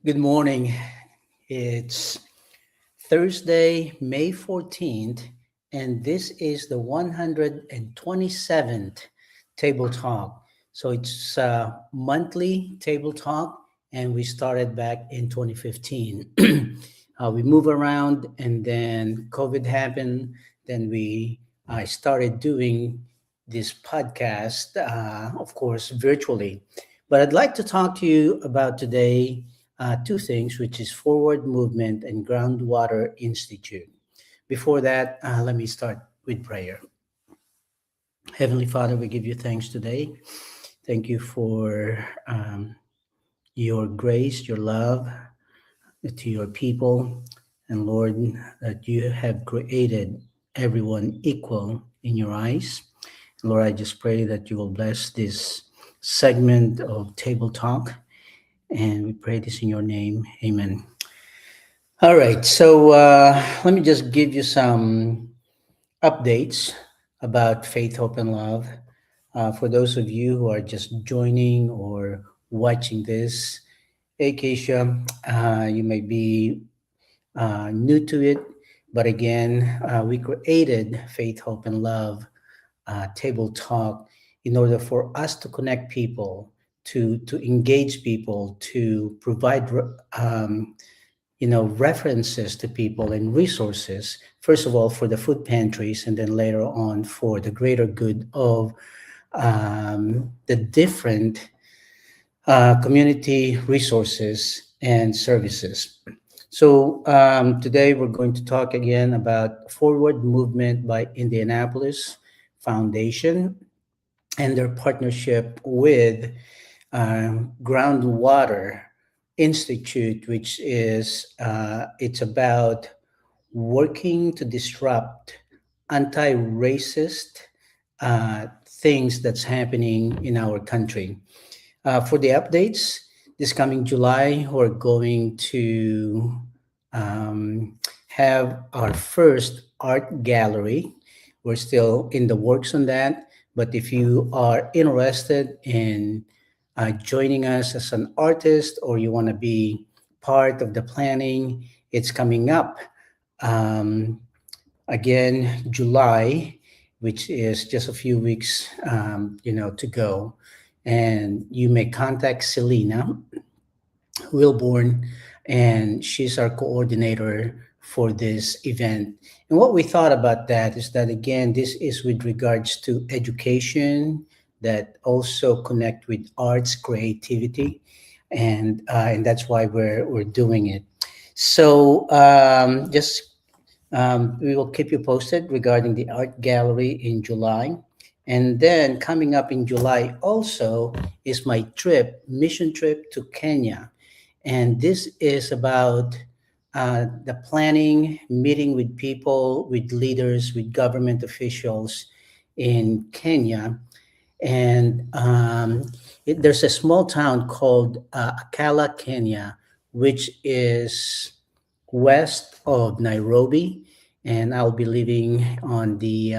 Good morning. It's Thursday, May 14th, and this is the 127th Table Talk. So it's monthly Table Talk, and we started back in 2015. We move around, and then COVID happened. Then I started doing this podcast, of course, virtually. But I'd like to talk to you about today two things, which is Forward Movement and Groundwater Institute. Before that, let me start with prayer. Heavenly Father, we give you thanks today. Thank you for your grace, your love to your people. And Lord, that you have created everyone equal in your eyes. Lord, I just pray that you will bless this segment of Table Talk. And we pray this in your name. Amen. All right, so let me just give you some updates about Faith, Hope, and Love. For those of you who are just joining or watching this, hey Keisha, you may be new to it, but again, we created Faith, Hope, and Love Table Talk in order for us to connect people, to engage people, to provide references to people and resources, first of all for the food pantries, and then later on for the greater good of the different community resources and services. So today we're going to talk again about Forward Movement by Indianapolis Foundation and their partnership with Groundwater Institute, which is it's about working to disrupt anti-racist things that's happening in our country. For the updates, this coming July, we're going to have our first art gallery. We're still in the works on that, but if you are interested in joining us as an artist or you want to be part of the planning, it's coming up. Um, Again, July, which is just a few weeks, to go. And you may contact Selena Wilborn, and she's our coordinator for this event. And what we thought about that is that again, this is with regards to education that also connect with arts, creativity, and that's why we're doing it. So just we will keep you posted regarding the art gallery in July. And then coming up in July also is my mission trip to Kenya. And this is about the planning, meeting with people, with leaders, with government officials in Kenya. And there's a small town called Akala, Kenya, which is west of Nairobi. And I'll be leaving on the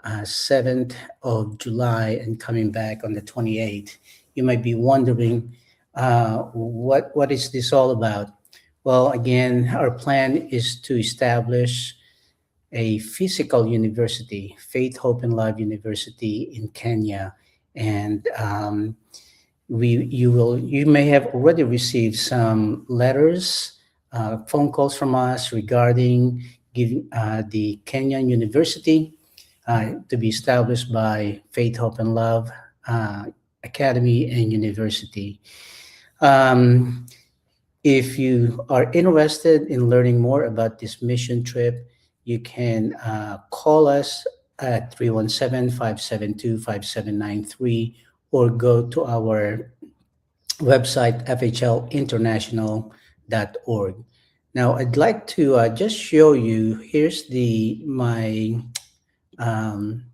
7th of July and coming back on the 28th. You might be wondering, what is this all about? Well, again, our plan is to establish a physical university, Faith, Hope, and Love University in Kenya, and you may have already received some letters, phone calls from us regarding giving the Kenyan University to be established by Faith, Hope, and Love Academy and University. Um, if you are interested in learning more about this mission trip, you can call us at 317-572-5793 or go to our website, fhlinternational.org. Now, I'd like to just show you, here's my um,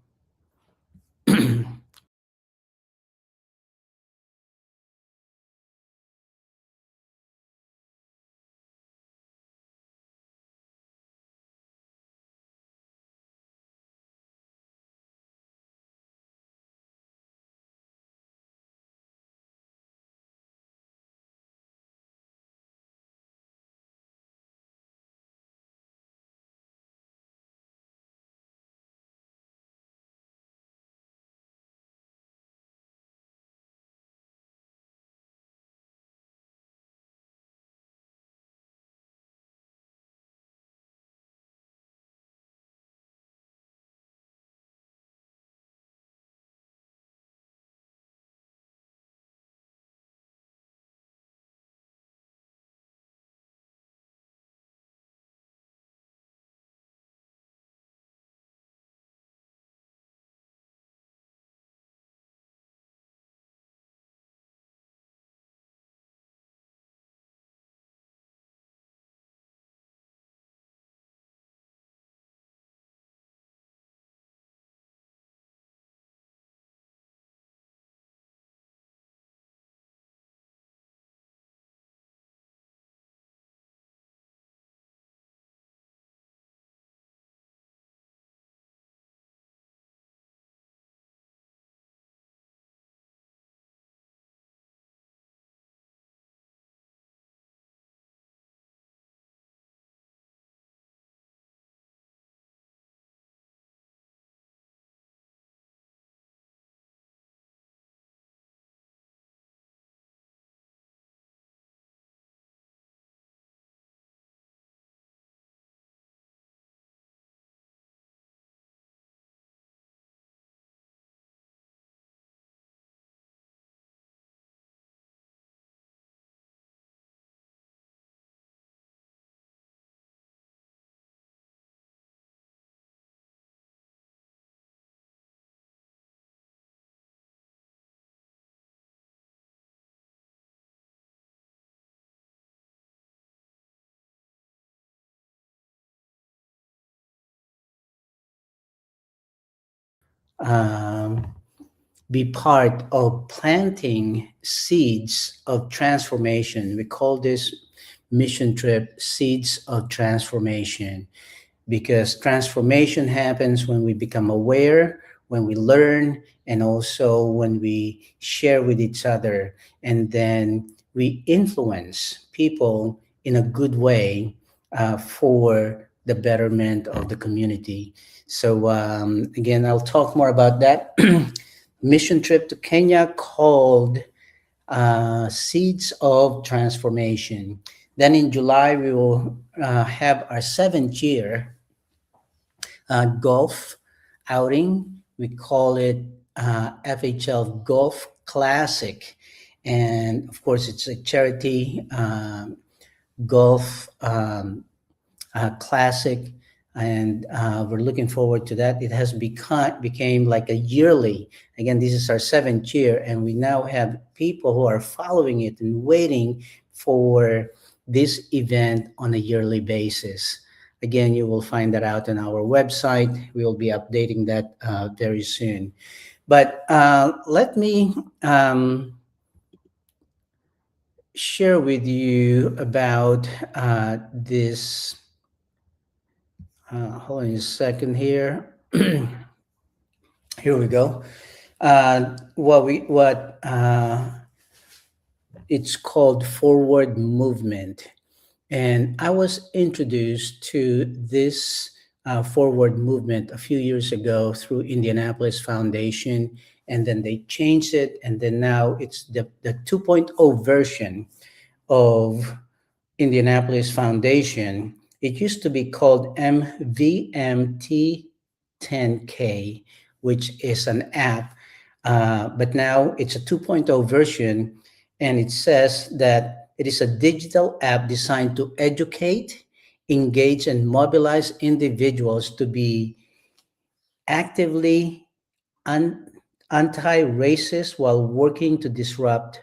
um, be part of planting seeds of transformation. We call this mission trip Seeds of Transformation, because transformation happens when we become aware, when we learn, and also when we share with each other, and then we influence people in a good way for the betterment of the community. So, again, I'll talk more about that. Mission trip to Kenya called Seeds of Transformation. Then in July, we will have our 7th year golf outing. We call it FHL Golf Classic. And of course, it's a charity golf classic, and we're looking forward to that. It has became like a yearly. Again, this is our 7th year, and we now have people who are following it and waiting for this event on a yearly basis. Again, you will find that out on our website. We will be updating that very soon. But let me share with you about this. Hold on a second here. Here we go. What it's called forward movement, and I was introduced to this forward movement a few years ago through Indianapolis Foundation, and then they changed it, and then now it's the 2.0 version of Indianapolis Foundation. It used to be called MVMT 10K, which is an app, but now it's a 2.0 version, and it says that it is a digital app designed to educate, engage, and mobilize individuals to be actively un- anti-racist while working to disrupt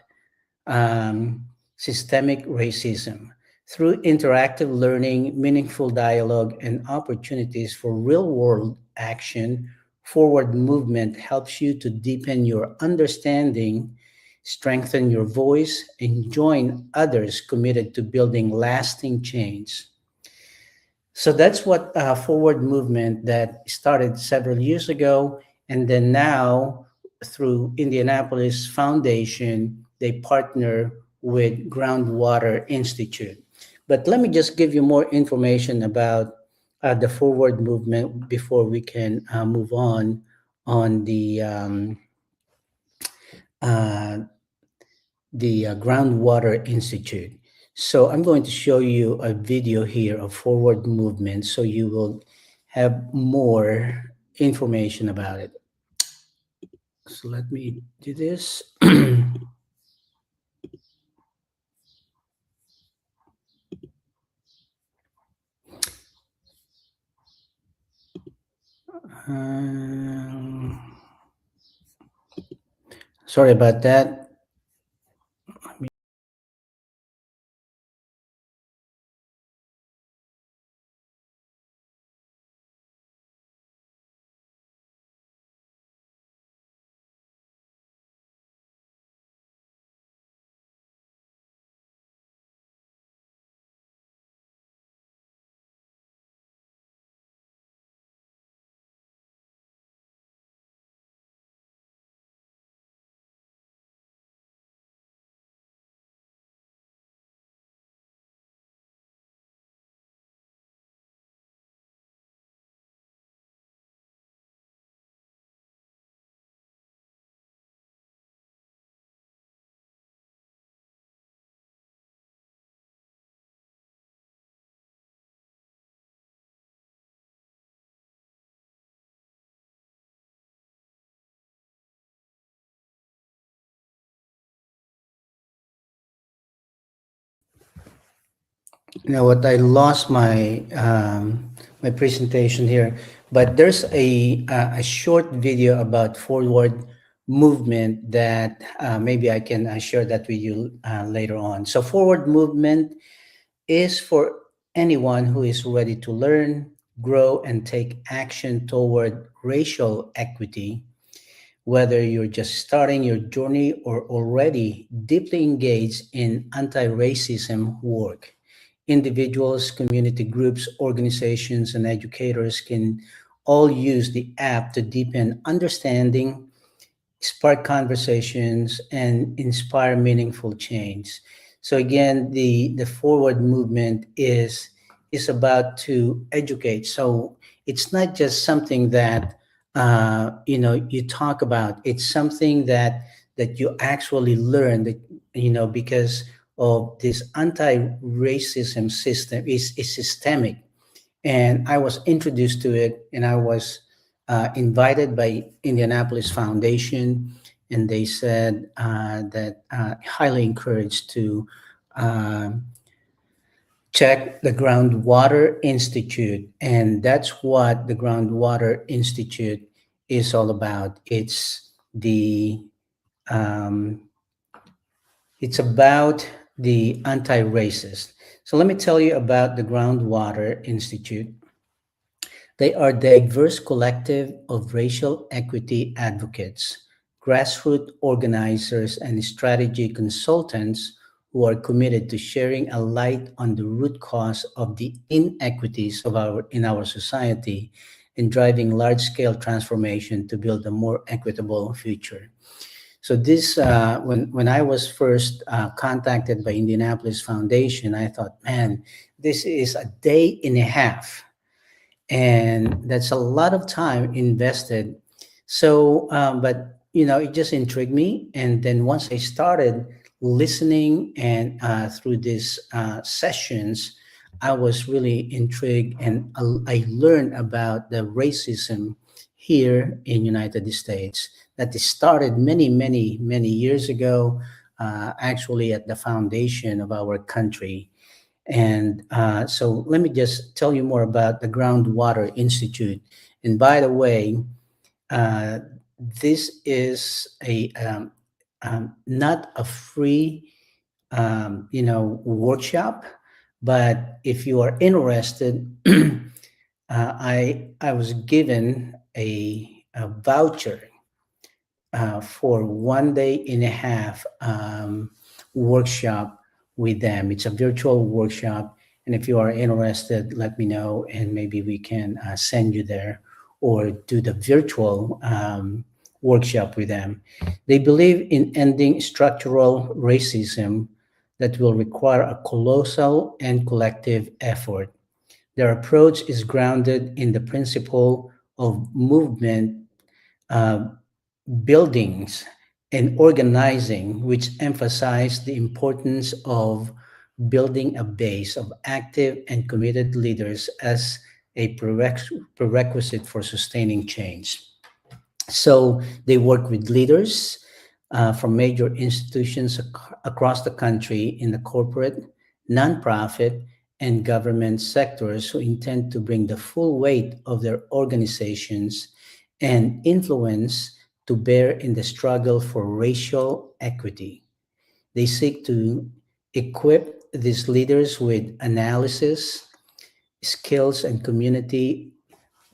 systemic racism. Through interactive learning, meaningful dialogue, and opportunities for real world action, forward movement helps you to deepen your understanding, strengthen your voice, and join others committed to building lasting change. So that's what forward movement that started several years ago, and then now through Indianapolis Foundation, they partner with Groundwater Institute. But let me just give you more information about the forward movement before we can move on uh, the Groundwater Institute. So I'm going to show you a video here of forward movement so you will have more information about it. So let me do this. Um, Sorry about that. You know what? I lost my presentation here, but there's a short video about forward movement that maybe I can share that with you later on. So forward movement is for anyone who is ready to learn, grow and take action toward racial equity, whether you're just starting your journey or already deeply engaged in anti racism work. Individuals, community groups, organizations, and educators can all use the app to deepen understanding, spark conversations, and inspire meaningful change. So again, the forward movement is about to educate. So it's not just something that you talk about. It's something that you actually learn, that because of this anti-racism system is systemic. And I was introduced to it, and I was invited by Indianapolis Foundation, and they said that highly encouraged to um check the Groundwater Institute, and that's what the Groundwater Institute is all about. Um, it's about the anti-racist. So let me tell you about the Groundwater Institute. They are diverse collective of racial equity advocates, grassroots organizers, and strategy consultants who are committed to sharing a light on the root cause of the inequities in our society and driving large-scale transformation to build a more equitable future. So this, when I was first contacted by Indianapolis Foundation, I thought, man, this is a day and a half, and that's a lot of time invested. So but it just intrigued me, and then once I started listening and through these sessions, I was really intrigued, and I learned about the racism here in United States that it started many many years ago, actually at the foundation of our country. And so let me just tell you more about the Groundwater Institute. And by the way, uh, this is not a free, workshop, but if you are interested, I was given a voucher for 1 day and a half workshop with them. It's a virtual workshop. And if you are interested, let me know, and maybe we can send you there or do the virtual workshop with them. They believe in ending structural racism that will require a colossal and collective effort. Their approach is grounded in the principle of movement, uh, buildings, and organizing, which emphasize the importance of building a base of active and committed leaders as a prerequisite for sustaining change. So they work with leaders from major institutions across the country in the corporate, nonprofit, and government sectors who intend to bring the full weight of their organizations and influence to bear in the struggle for racial equity. They seek to equip these leaders with analysis, skills, and community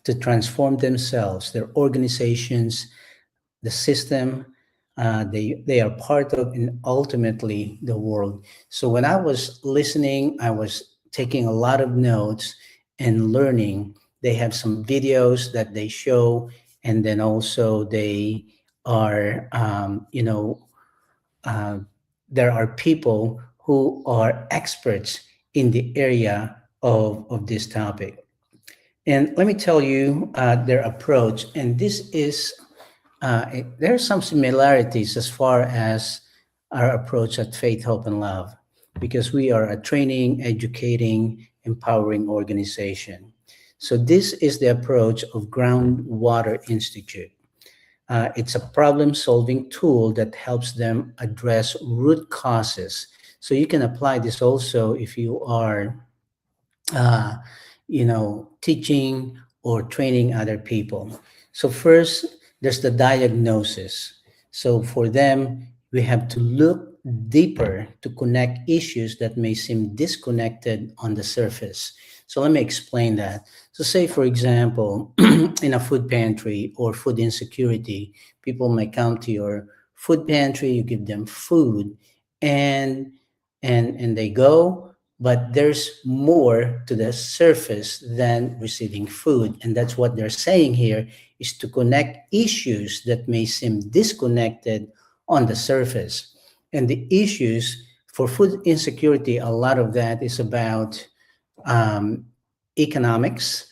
to transform themselves, their organizations, the system they are part of, and ultimately the world. So when I was listening, I was taking a lot of notes and learning. They have some videos that they show, and then also they are, uh, there are people who are experts in the area of this topic. And let me tell you their approach. And this is there are some similarities as far as our approach at Faith, Hope, and Love, because we are a training, educating, empowering organization. So this is the approach of Groundwater Institute. It's a problem-solving tool that helps them address root causes. So you can apply this also if you are uh, teaching or training other people. So first, there's the diagnosis. So for them, we have to look deeper to connect issues that may seem disconnected on the surface. So let me explain that. So, say for example, in a food pantry or food insecurity, people may come to your food pantry, you give them food, and and they go, but there's more to the surface than receiving food, and that's what they're saying here is to connect issues that may seem disconnected on the surface. And the issues for food insecurity, a lot of that is about um, economics,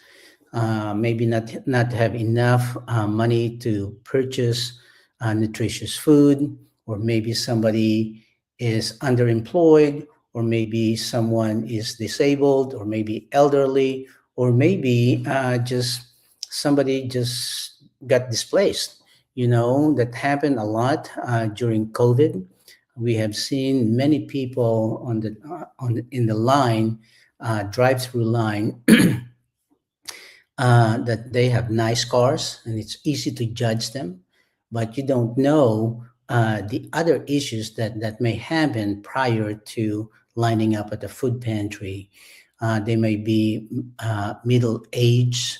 maybe not have enough money to purchase nutritious food, or maybe somebody is underemployed, or maybe someone is disabled, or maybe elderly, or maybe just somebody just got displaced. You know, that happened a lot during COVID. We have seen many people in the line, drive-through line, that they have nice cars and it's easy to judge them, but you don't know the other issues that may happen prior to lining up at the food pantry. They may be middle age,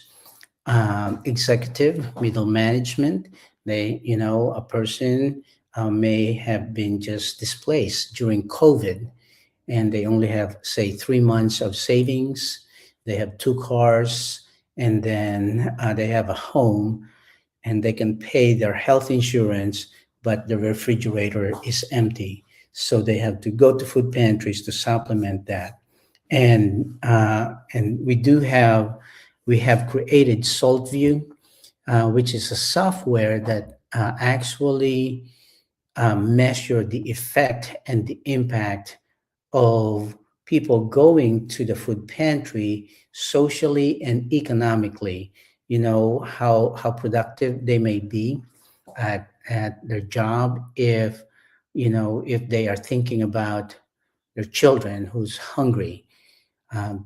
executive, middle management. A person may have been just displaced during COVID, and they only have, say, 3 months of savings. They have two cars, and then they have a home, and they can pay their health insurance, but the refrigerator is empty. So they have to go to food pantries to supplement that. And we have created SaltView, which is a software that actually measure the effect and the impact of people going to the food pantry socially and economically. You know how productive they may be at their job, if they are thinking about their children who's hungry,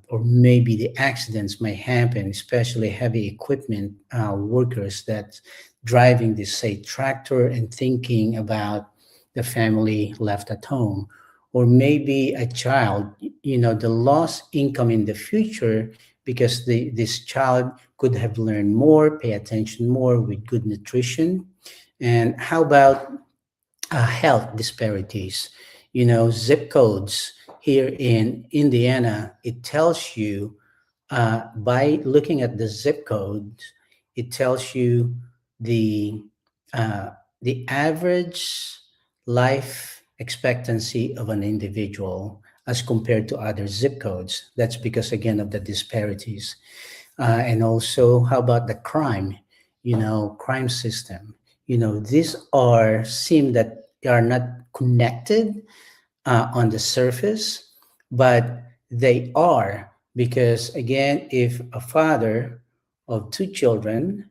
or maybe the accidents may happen, especially heavy equipment workers that driving this, say, tractor and thinking about the family left at home, or maybe a child, the lost income in the future because this child could have learned more, pay attention more with good nutrition. And how about health disparities? Zip codes here in Indiana, it tells you, by looking at the zip code, it tells you the uh, the average life expectancy of an individual as compared to other zip codes. That's because, again, of the disparities. And also, how about the crime? Crime system. These are seem that they are not connected on the surface, but they are, because, again, if a father of two children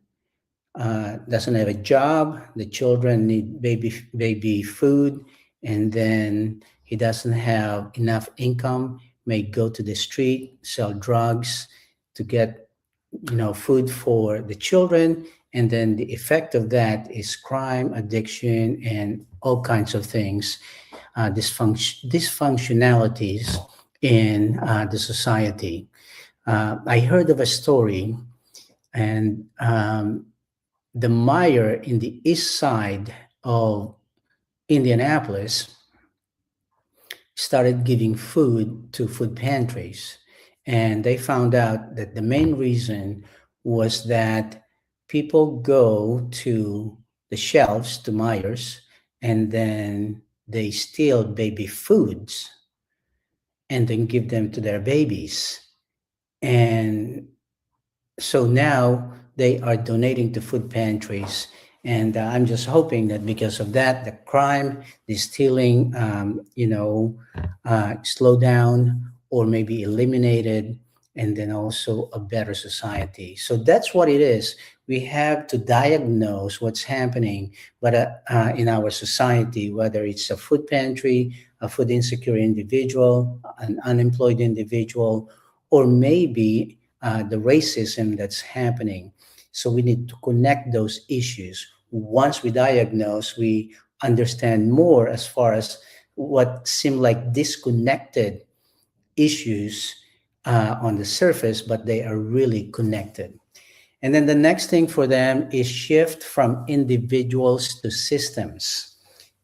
doesn't have a job, the children need baby food, and then he doesn't have enough income, may go to the street, sell drugs to get food for the children, and then the effect of that is crime, addiction, and all kinds of things, dysfunctionalities in the society. I heard of a story, and the mayor in the east side of Indianapolis started giving food to food pantries. And they found out that the main reason was that people go to the shelves, to Myers, and then they steal baby foods and then give them to their babies. And so now they are donating to food pantries. And I'm just hoping that because of that, the crime, the stealing, slow down or maybe eliminated, and then also a better society. So that's what it is. We have to diagnose what's happening, but in our society, whether it's a food pantry, a food insecure individual, an unemployed individual, or maybe the racism that's happening. So we need to connect those issues. Once we diagnose, we understand more as far as what seem like disconnected issues on the surface, but they are really connected. And then the next thing for them is shift from individuals to systems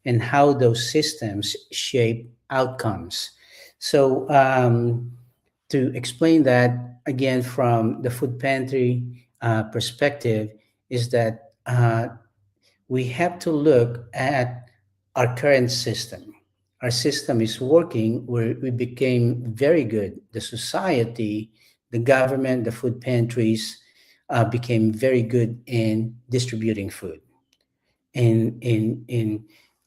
and how those systems shape outcomes. So, to explain that again from the food pantry perspective, is that we have to look at our current system. Our system is working where we became very good. The society, the government, the food pantries became very good in distributing food. In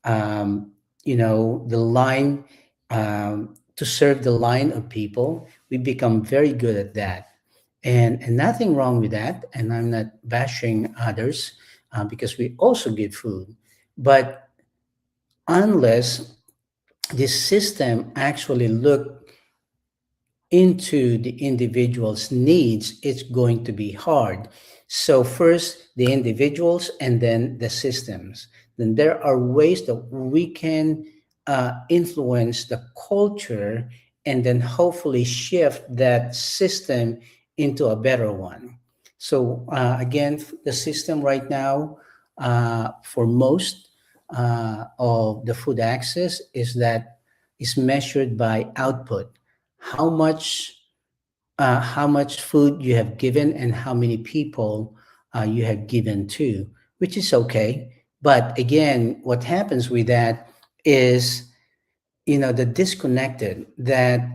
the line, to serve the line of people, we become very good at that, and nothing wrong with that. And I'm not bashing others because we also give food, but unless this system actually look into the individual's needs, it's going to be hard. So, first the individuals and then the systems. Then there are ways that we can influence the culture and then hopefully shift that system into a better one. So, again, the system right now for most of the food access is measured by output, how much food you have given and how many people you have given to, which is okay. But again, what happens with that is, the disconnected that,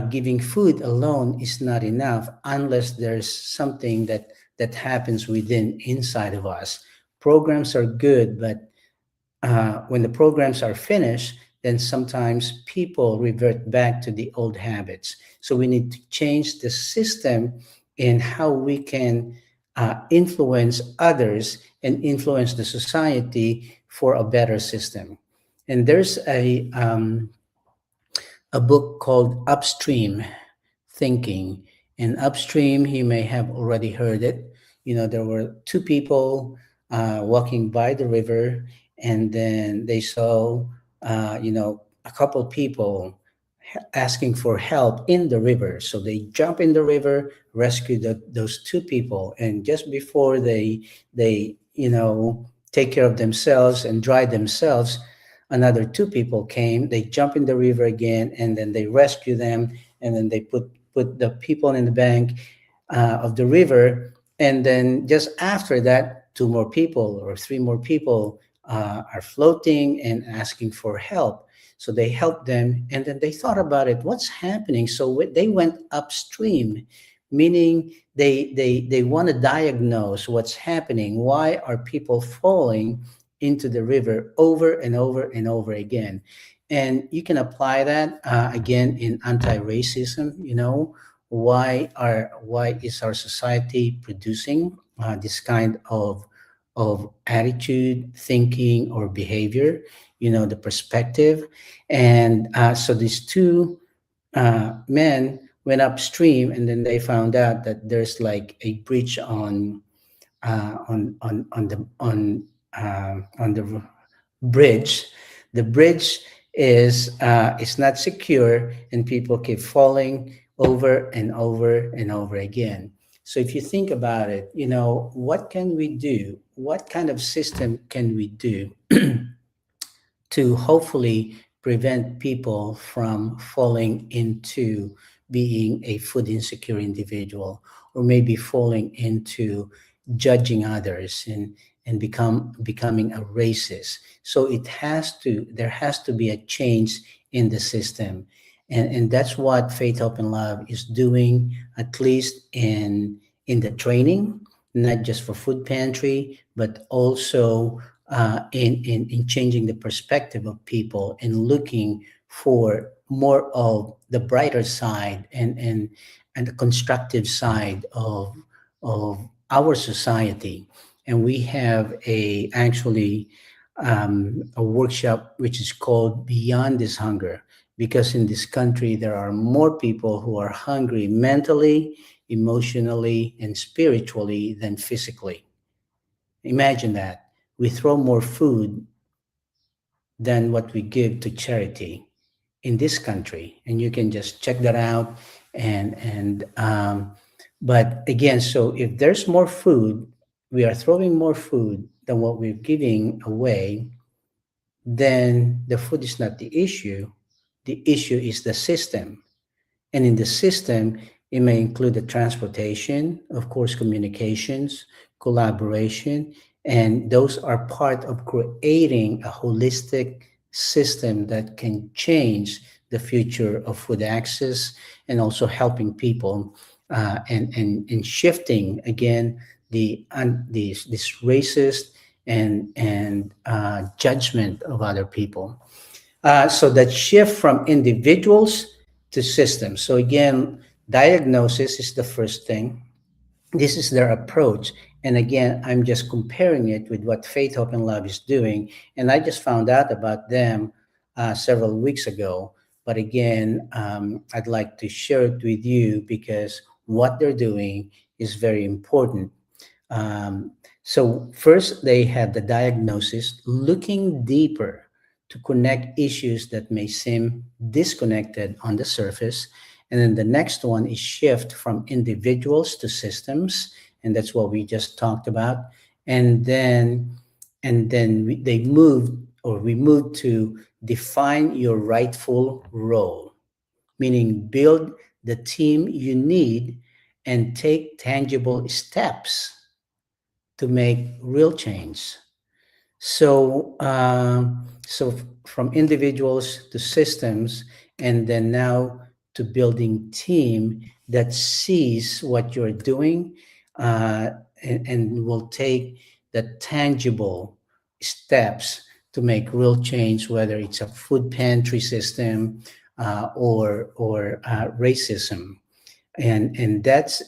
giving food alone is not enough unless there's something that happens within inside of us. Programs are good, but when the programs are finished, then sometimes people revert back to the old habits. So we need to change the system in how we can influence others and influence the society for a better system. And there's a book called Upstream Thinking. And upstream, you may have already heard it. There were two people walking by the river, and then they saw, a couple people asking for help in the river. So they jump in the river, rescue those two people, and just before they take care of themselves and dry themselves, another two people came. They jump in the river again, and then they rescue them, and then they put the people in the bank of the river. And then just after that, two more people or three more people are floating and asking for help. So they helped them, and then they thought about it. What's happening? So they went upstream, meaning they want to diagnose what's happening. Why are people falling into the river over and over and over again? And you can apply that again in anti-racism. Why is our society producing this kind of attitude, thinking, or behavior? The perspective. And so these two men went upstream, and then they found out that there's like a breach on the bridge. The bridge is not secure, and people keep falling over and over and over again. So if you think about it, what can we do? What kind of system can we do to hopefully prevent people from falling into being a food insecure individual, or maybe falling into judging others and becoming a racist? So there has to be a change in the system. And that's what Faith, Hope, and Love is doing, at least in the training, not just for food pantry, but also in changing the perspective of people and looking for more of the brighter side and the constructive side of our society. And we have a workshop which is called Beyond This Hunger, because in this country there are more people who are hungry mentally, emotionally, and spiritually than physically. Imagine that. We throw more food than what we give to charity in this country. And you can just check that out. And but again, so if there's more food, we are throwing more food than what we're giving away, then the food is not the issue. The issue is the system. And in the system, it may include the transportation, of course, communications, collaboration, and those are part of creating a holistic system that can change the future of food access and also helping people and shifting again this racist and judgment of other people. So that shift from individuals to systems. So again, diagnosis is the first thing. This is their approach. And again, I'm just comparing it with what Faith, Hope, and Love is doing. And I just found out about them several weeks ago. But again, I'd like to share it with you because what they're doing is very important. Um, so, first, they have the diagnosis, looking deeper to connect issues that may seem disconnected on the surface. And then the next one is shift from individuals to systems. And that's what we just talked about. And then, they moved or we moved to define your rightful role, meaning build the team you need and take tangible steps to make real change. So from individuals to systems, and then now to building team that sees what you're doing, uh, and will take the tangible steps to make real change, whether it's a food pantry system or racism. And that's,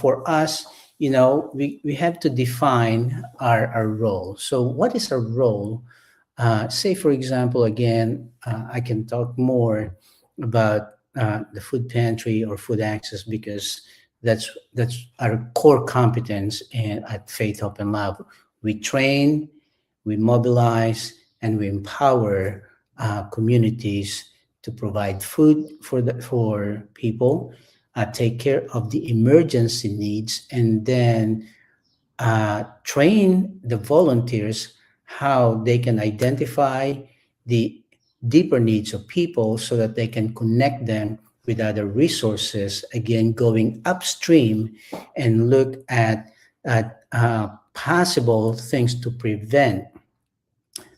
for us, we have to define our role. So what is our role? Say, for example, again, I can talk more about the food pantry or food access because that's our core competence and at Faith, Hope, and Love. We train, we mobilize, and we empower communities to provide food for people, take care of the emergency needs, and then train the volunteers how they can identify the deeper needs of people so that they can connect them with other resources. Again, going upstream and look at possible things to prevent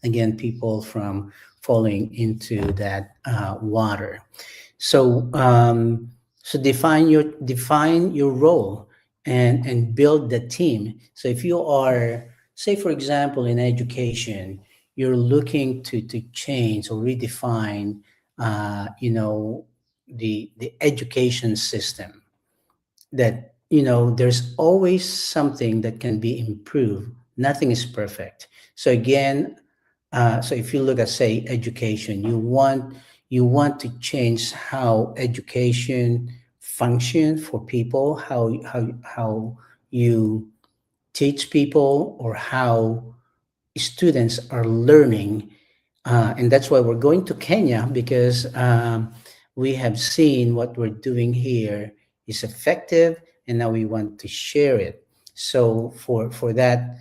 again people from falling into that water. So define your role and build the team. So if you are, say for example, in education, you're looking to change or redefine, the education system, that there's always something that can be improved. Nothing is perfect. So again, so if you look at, say, education, you want to change how education function for people, how you teach people, or how students are learning. And that's why we're going to Kenya, because we have seen what we're doing here is effective, and now we want to share it. So for that,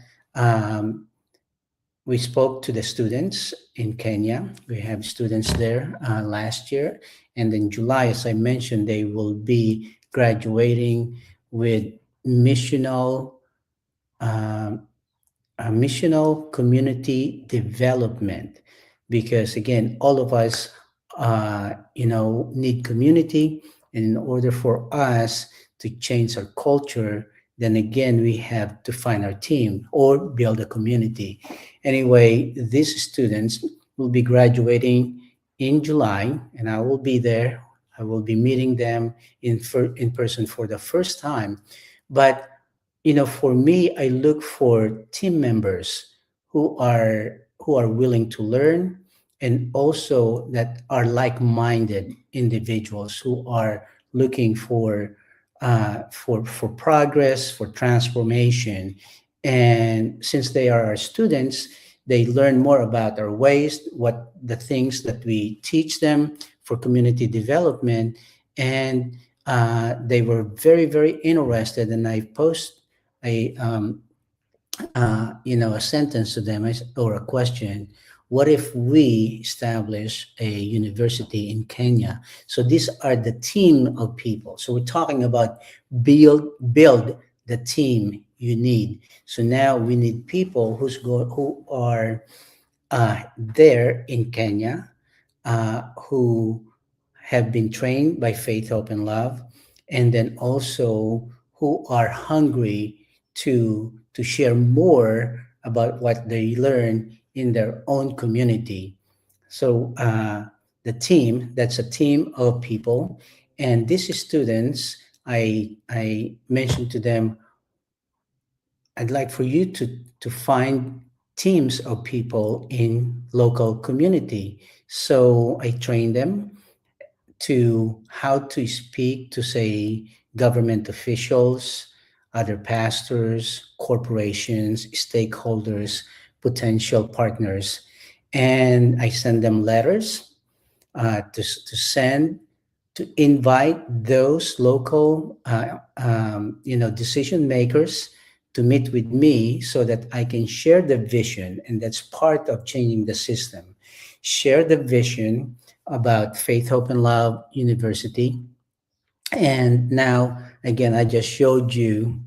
we spoke to the students in Kenya. We have students there last year. And in July, as I mentioned, they will be graduating with missional, um, missional community development. Because again, all of us, need community. And in order for us to change our culture, then again, we have to find our team or build a community. Anyway, these students will be graduating in July, and I will be there. I will be meeting them in person for the first time. But for me, I look for team members who are willing to learn, and also that are like-minded individuals who are looking for progress, for transformation. And since they are our students, they learn more about our ways, what the things that we teach them for community development, and they were very, very interested, and I post a a sentence to them or a question. What if we establish a university in Kenya? So these are the team of people. So we're talking about build the team you need. So now we need people who are there in Kenya, who have been trained by Faith, Hope, and Love, and then also who are hungry to share more about what they learn in their own community. So that's a team of people, and these students, I mentioned to them, I'd like for you to find teams of people in local community. So I train them to how to speak to, say, government officials, other pastors, corporations, stakeholders, potential partners. And I send them letters to send to invite those local decision makers to meet with me so that I can share the vision, and that's part of changing the system. Share the vision about Faith, Hope, and Love University. And now, again, I just showed you.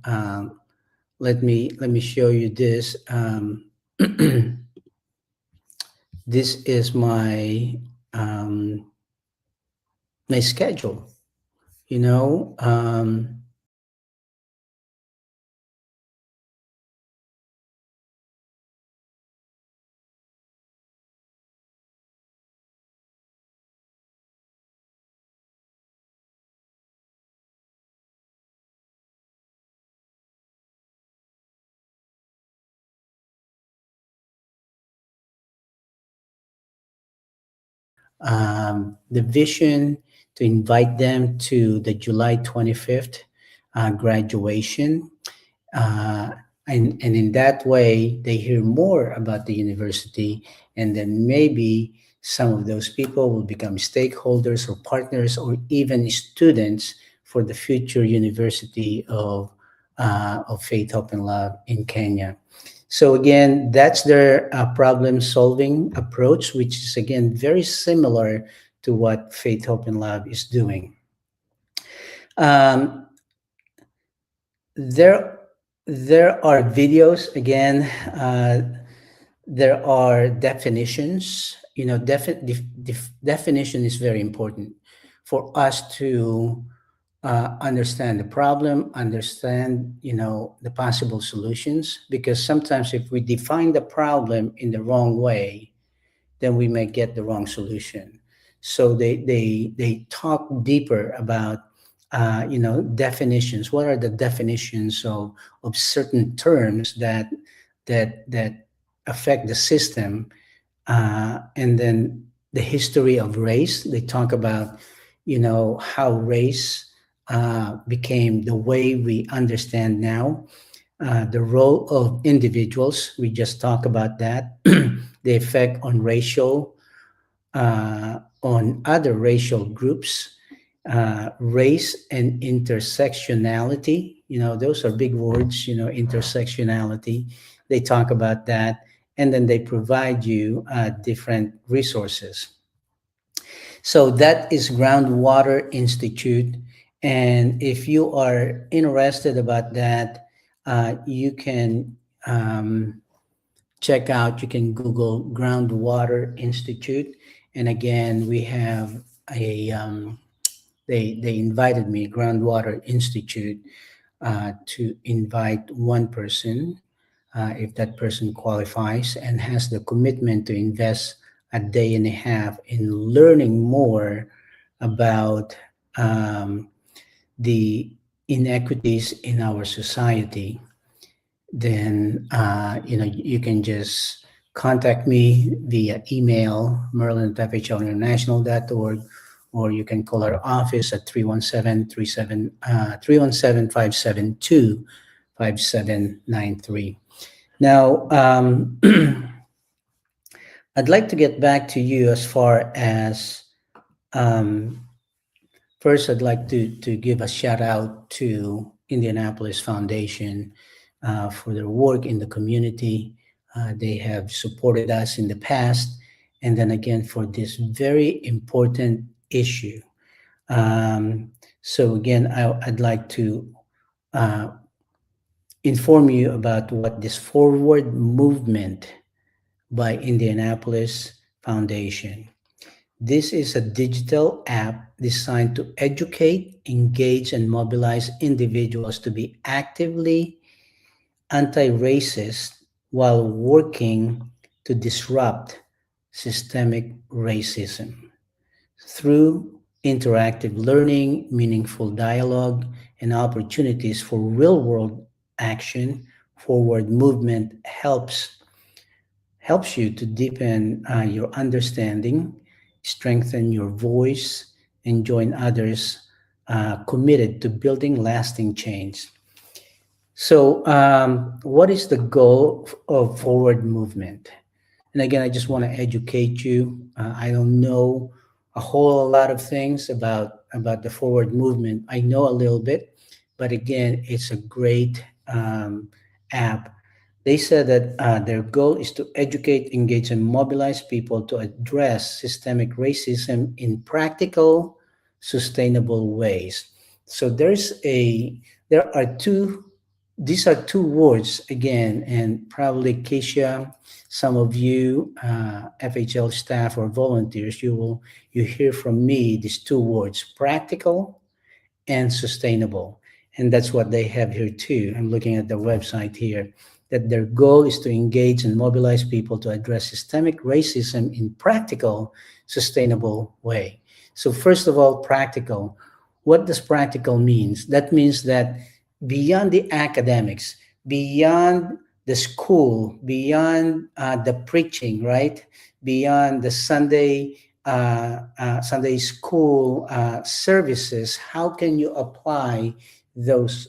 Let me show you this. This is my schedule. You know, the vision to invite them to the July 25th graduation. Uh, and in that way, they hear more about the university, and then maybe some of those people will become stakeholders or partners or even students for the future University of Faith, Hope, and Love in Kenya. So again, that's their problem solving approach, which is again very similar to what Faith, Hope, and Love is doing. Um, there, there are videos again. There are definitions. Definition is very important for us to understand the problem, understand the possible solutions. Because sometimes if we define the problem in the wrong way, then we may get the wrong solution. So they talk deeper about definitions. What are the definitions of certain terms that affect the system, and then the history of race. They talk about how race became the way we understand now. The role of individuals, we just talk about that. The effect on on other racial groups, race and intersectionality. Those are big words. Intersectionality. They talk about that, and then they provide you different resources. So that is Groundwater Institute. And if you are interested about that, you can check out, you can Google Groundwater Institute. And again, we have they invited me, Groundwater Institute, to invite one person, if that person qualifies and has the commitment to invest a day and a half in learning more about the inequities in our society. Then you can just contact me via email, merlin@fhinternational.org, or you can call our office at 317-572-5793. Now, I'd like to get back to you as far as um, First, I'd like to give a shout out to Indianapolis Foundation for their work in the community. They have supported us in the past, and then again for this very important issue. Um, so again, I'd like to uh, inform you about what this forward movement by Indianapolis Foundation. This is a digital app designed to educate, engage, and mobilize individuals to be actively anti racist while working to disrupt systemic racism. Through interactive learning, meaningful dialogue, and opportunities for real world action, forward movement helps you to deepen your understanding, strengthen your voice, and join others committed to building lasting change. So, what is the goal of forward movement? And again, I just want to educate you. I don't know a whole lot of things about the forward movement. I know a little bit, but again, it's a great app. They said that their goal is to educate, engage, and mobilize people to address systemic racism in practical, sustainable ways. So there are two. These are two words again, and probably Keisha, some of you FHL staff or volunteers, you hear from me these two words: practical and sustainable. And that's what they have here too. I'm looking at the website here, that their goal is to engage and mobilize people to address systemic racism in practical, sustainable way. So first of all, practical. What does practical means? That means that beyond the academics, beyond the school, beyond the preaching, right? Beyond the Sunday school services, how can you apply those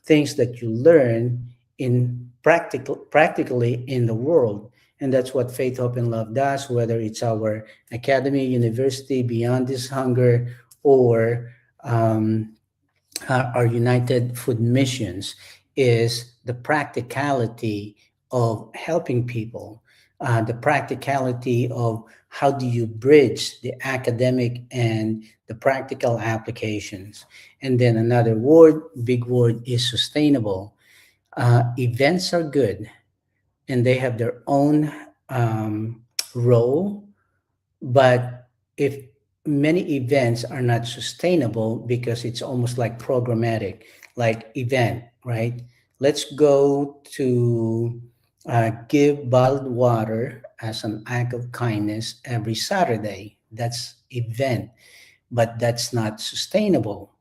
things that you learn in practically in the world? And that's what Faith, Hope, and Love does, whether it's our academy, university, Beyond This Hunger, or our United Food Missions, is the practicality of helping people, the practicality of how do you bridge the academic and the practical applications. And then another word, big word, is sustainable. Events are good and they have their own role, but if many events are not sustainable because it's almost like programmatic, like event, right? Let's go to give bottled water as an act of kindness every Saturday. That's event, but that's not sustainable.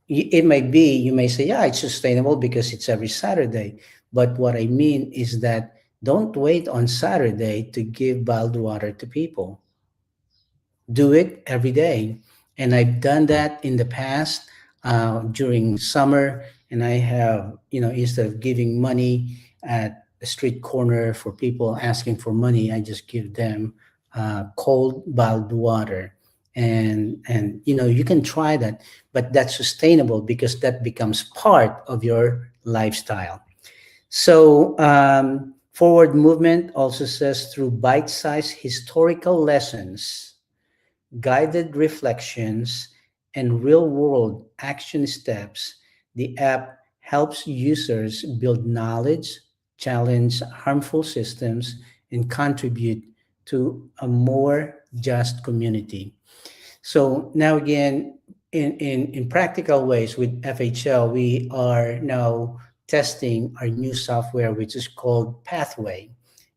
It may be, you may say, yeah, it's sustainable because it's every Saturday. But what I mean is that don't wait on Saturday to give bottled water to people. Do it every day. And I've done that in the past during summer. And I have, instead of giving money at a street corner for people asking for money, I just give them cold bottled water. And you can try that, but that's sustainable because that becomes part of your lifestyle. So, forward movement also says through bite sized historical lessons, guided reflections, and real world action steps, the app helps users build knowledge, challenge harmful systems, and contribute to a more just community. So now again, in practical ways with FHL, we are now testing our new software, which is called Pathway.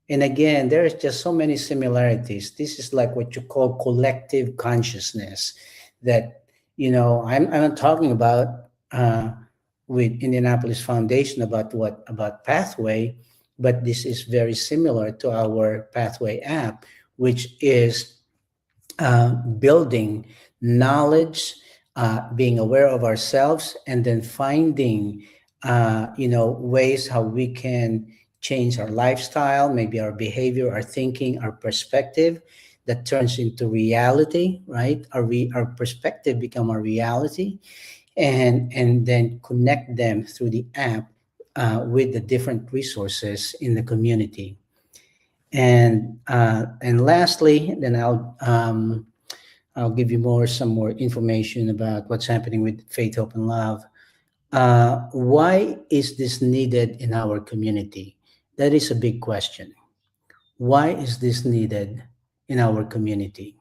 And again, there's just so many similarities. This is like what you call collective consciousness that, I'm not talking about with Indianapolis Foundation about Pathway, but this is very similar to our Pathway app, which is building knowledge, being aware of ourselves, and then finding, ways how we can change our lifestyle, maybe our behavior, our thinking, our perspective. that turns into reality, right? Our perspective become our reality, and then connect them through the app with the different resources in the community. And lastly, then I'll give you some more information about what's happening with Faith, Hope, and Love. Why is this needed in our community? That is a big question. Why is this needed in our community?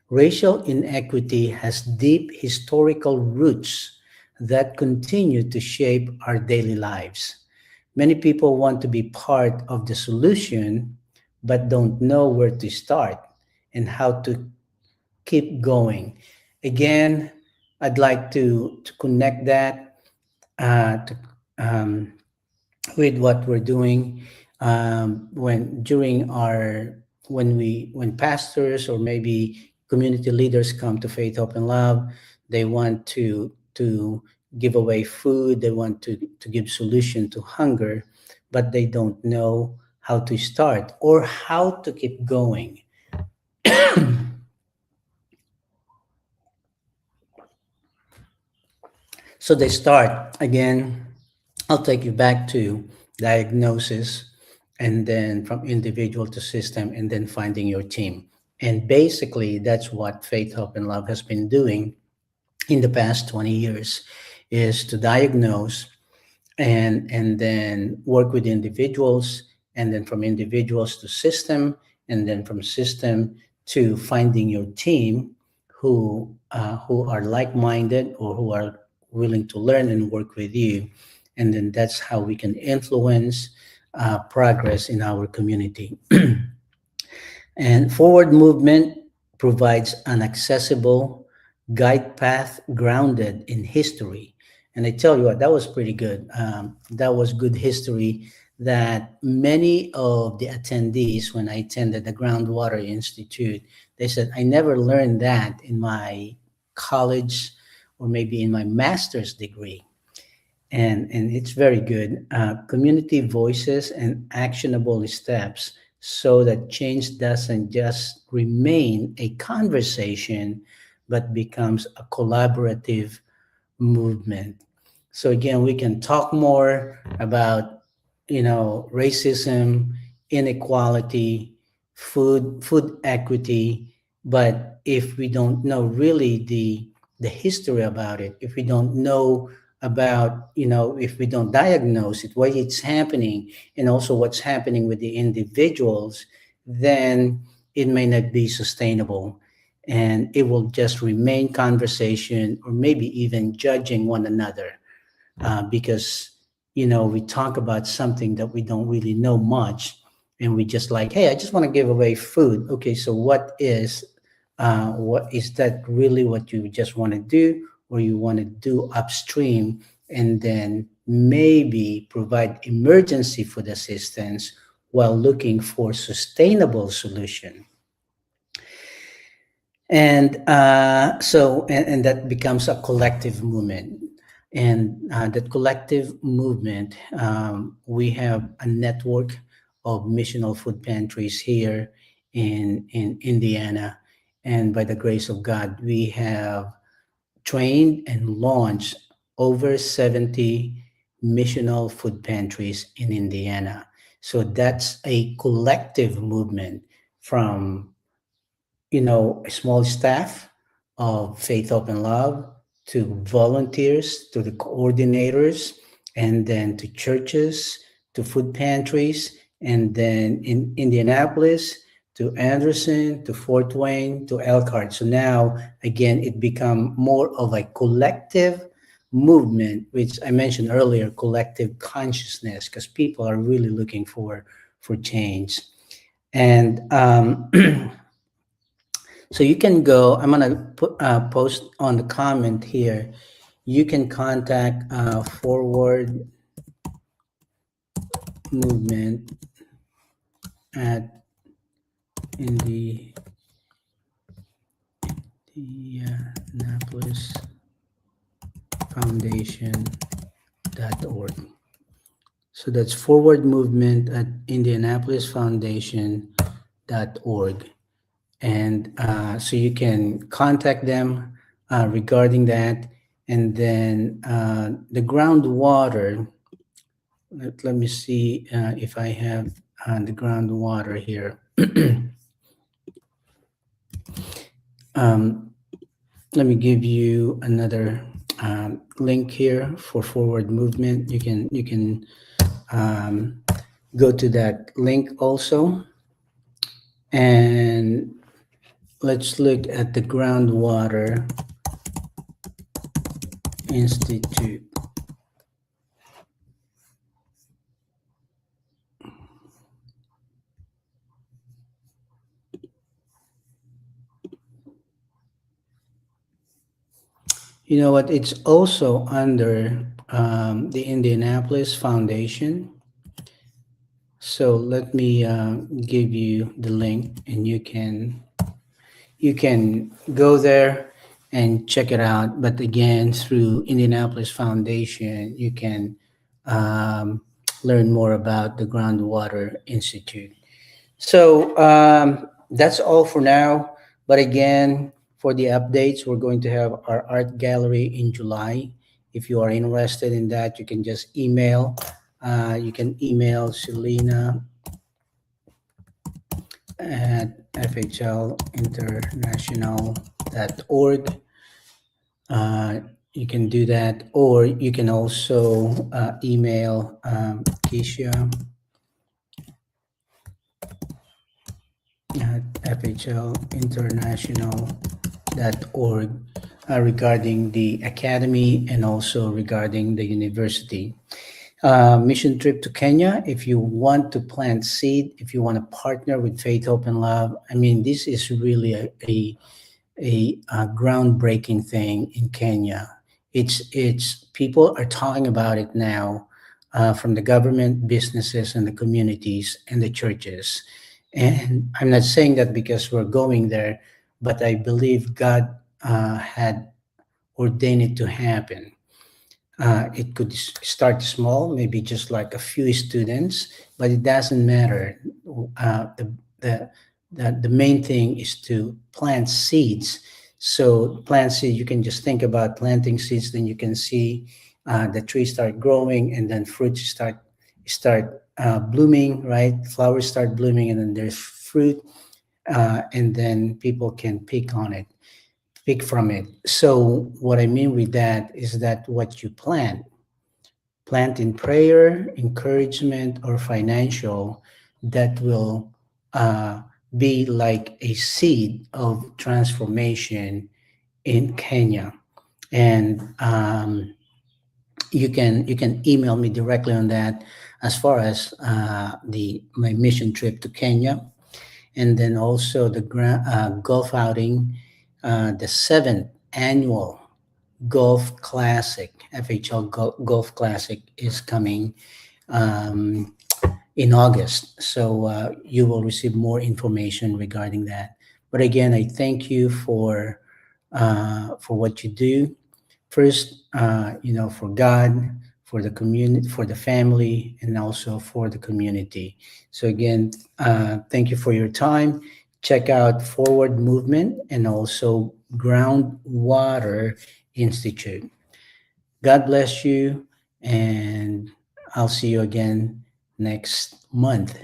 Racial inequity has deep historical roots that continue to shape our daily lives. Many people want to be part of the solution, but don't know where to start and how to keep going. Again, I'd like to connect that to, um, with what we're doing when during our when pastors or maybe community leaders come to Faith, Hope, and Love. They want to give away food. They want to give solution to hunger, but they don't know how to start or how to keep going. So they start again. I'll take you back to diagnosis, and then from individual to system, and then finding your team. And basically, that's what Faith, Hope, and Love has been doing in the past 20 years, is to diagnose and then work with individuals, and then from individuals to system, and then from system to finding your team who are like-minded or who are willing to learn and work with you, and then that's how we can influence progress in our community. And forward movement provides an accessible guide path grounded in history. And I tell you what, that was pretty good. That was good history that many of the attendees, when I attended the Groundwater Institute, they said, I never learned that in my college or maybe in my master's degree. And it's very good. Community voices and actionable steps so that change doesn't just remain a conversation, but becomes a collaborative movement. So again, we can talk more about, racism, inequality, food equity, but if we don't know really the history about it, if we don't know about, if we don't diagnose it, why it's happening, and also what's happening with the individuals, then it may not be sustainable, and it will just remain conversation or maybe even judging one another, because we talk about something that we don't really know much, and we just like, hey, I just want to give away food. Okay, so what is that really what you just want to do, or you want to do upstream and then maybe provide emergency food assistance while looking for sustainable solution. And that becomes a collective movement. And that collective movement, we have a network of missional food pantries here in Indiana. And by the grace of God, we have trained and launched over 70 missional food pantries in Indiana. So that's a collective movement from a small staff of Faith, Hope, and Love, to volunteers, to the coordinators, and then to churches, to food pantries, and then in Indianapolis, to Anderson, to Fort Wayne, to Elkhart. So now, again, it become more of a collective movement, which I mentioned earlier, collective consciousness, because people are really looking for change. And so you can go, I'm going to post on the comment here. You can contact Forward Movement at Indianapolis Foundation.org. So that's Forward Movement at Indianapolis Foundation.org. and so you can contact them regarding that. And then the groundwater, let me see if I have the groundwater here. um, Let me give you another link here for forward movement. You can um, go to that link also, and let's look at the Groundwater Institute. You know what? It's also under the Indianapolis Foundation. So let me give you the link, and you can go there and check it out. But again, through Indianapolis Foundation, you can um, learn more about the Groundwater Institute. So that's all for now. But again, for the updates, we're going to have our art gallery in July. If you are interested in that, you can just email. You can email Selena at fhlinternational.org. Uh, you can do that, or you can also email Keisha at fhlinternational.org regarding the academy and also regarding the university. Mission trip to Kenya. If you want to plant seed, if you want to partner with Faith, Hope, and Love, I mean, this is really a groundbreaking thing in Kenya. It's people are talking about it now, from the government, businesses, and the communities and the churches. And I'm not saying that because we're going there, but I believe God had ordained it to happen. It could start small, maybe just like a few students, but it doesn't matter. Uh, the, the, the main thing is to plant seeds. So plant seed, you can just think about planting seeds, then you can see the trees start growing, and then fruits start blooming, right? Flowers start blooming, and then there's fruit, and then people can pick from it. So what I mean with that is that what you plant in prayer, encouragement, or financial, that will uh, be like a seed of transformation in Kenya. And you can email me directly on that, as far as the my mission trip to Kenya, and then also the golf outing, the seventh annual Golf Classic, FHL Golf Classic, is coming um, in August. So you will receive more information regarding that. But again, I thank you for what you do. First, for God, for the community, for the family, and also for the community. So again, thank you for your time. Check out Forward Movement and also Groundwater Institute. God bless you, and I'll see you again next month.